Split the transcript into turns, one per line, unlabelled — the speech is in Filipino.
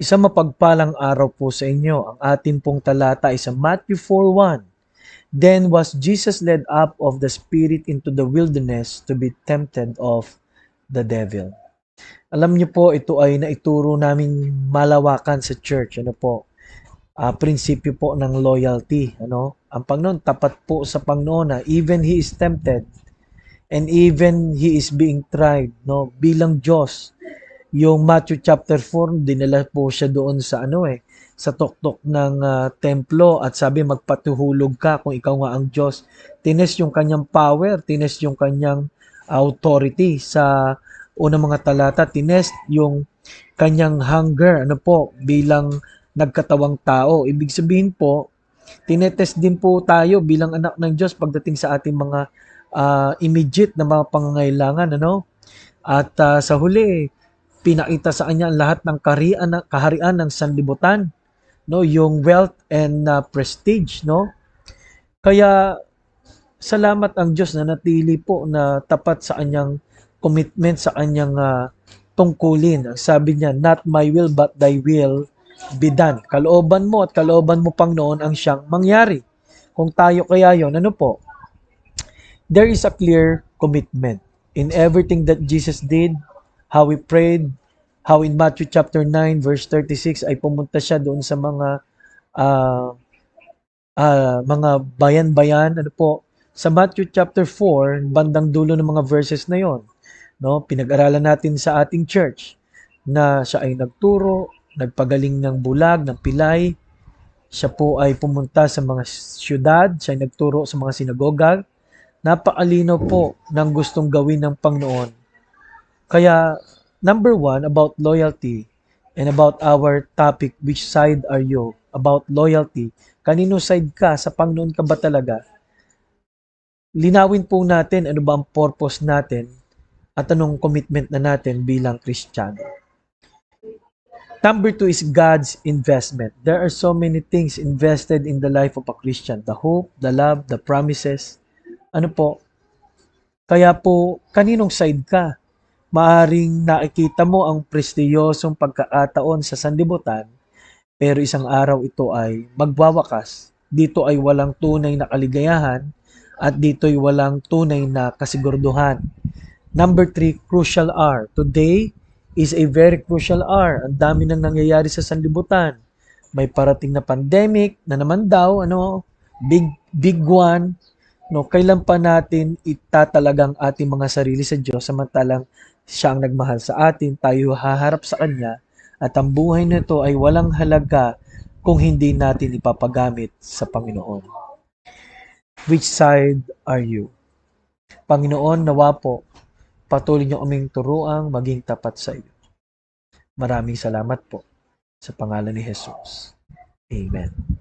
Isang mapagpalang araw po sa inyo. Ang atin pong talata ay sa Matthew 4:1. Then was Jesus led up of the Spirit into the wilderness to be tempted of the devil. Alam niyo po, ito ay naituro namin malawakan sa church. Ano po? Prinsipyo po ng loyalty. Ano? Ang Panginoon, tapat po sa Panginoon na even He is tempted and even He is being tried, no? Bilang Diyos. Yung Matthew chapter 4, dinala po siya doon sa sa tuktok ng templo at sabi magpatuhulog ka kung ikaw nga ang Diyos. Tines yung kanyang power, tines yung kanyang authority sa unang mga talata, tines yung kanyang hunger, bilang nagkatawang tao. Ibig sabihin po, tinetest din po tayo bilang anak ng Diyos pagdating sa ating mga immediate na mga pangangailangan, At sa huli, pinakita sa kanya ang lahat ng kaharian ng sanlibutan, no, yung wealth and prestige, no. Kaya salamat ang Diyos na natili po na tapat sa kanyang commitment sa kanyang tungkulin. Sabi niya, not my will but thy will be done. Kalooban mo at kalooban mo Panginoon ang siyang mangyari. Kung tayo kaya yon, there is a clear commitment in everything that Jesus did, how He prayed, how in Matthew chapter 9 verse 36 ay pumunta siya doon sa mga bayan-bayan, sa Matthew chapter 4, bandang dulo ng mga verses na yon, no? Pinag-aralan natin sa ating church na siya ay nagturo, nagpagaling ng bulag, ng pilay. Siya po ay pumunta sa mga syudad, siya ay nagturo sa mga sinagoga. Napakalinaw po ng gustong gawin ng Panginoon. Kaya, number one, about loyalty and about our topic, which side are you? About loyalty. Kanino side ka? Sa Panginoon ka ba talaga? Linawin po natin ano ba ang purpose natin at anong commitment na natin bilang Kristiyano. Number two is God's investment. There are so many things invested in the life of a Christian. The hope, the love, the promises. Kaya po, kaninong side ka? Maaring nakikita mo ang prestiyosong pagkakataon sa sanlibutan, pero isang araw ito ay magwawakas. Dito ay walang tunay na kaligayahan at dito ay walang tunay na kasiguraduhan. Number three, crucial hour. Today is a very crucial hour. Ang dami nang nangyayari sa sanlibutan. May parating na pandemic na naman daw, big one. No, kailan pa natin itatalagang ating mga sarili sa Diyos samantalang siya ang nagmahal sa atin, tayo haharap sa Kanya, at ang buhay nito ay walang halaga kung hindi natin ipapagamit sa Panginoon. Which side are you? Panginoon, nawa po, patuloy niyo kaming turuang maging tapat sa iyo. Maraming salamat po sa pangalan ni Jesus. Amen.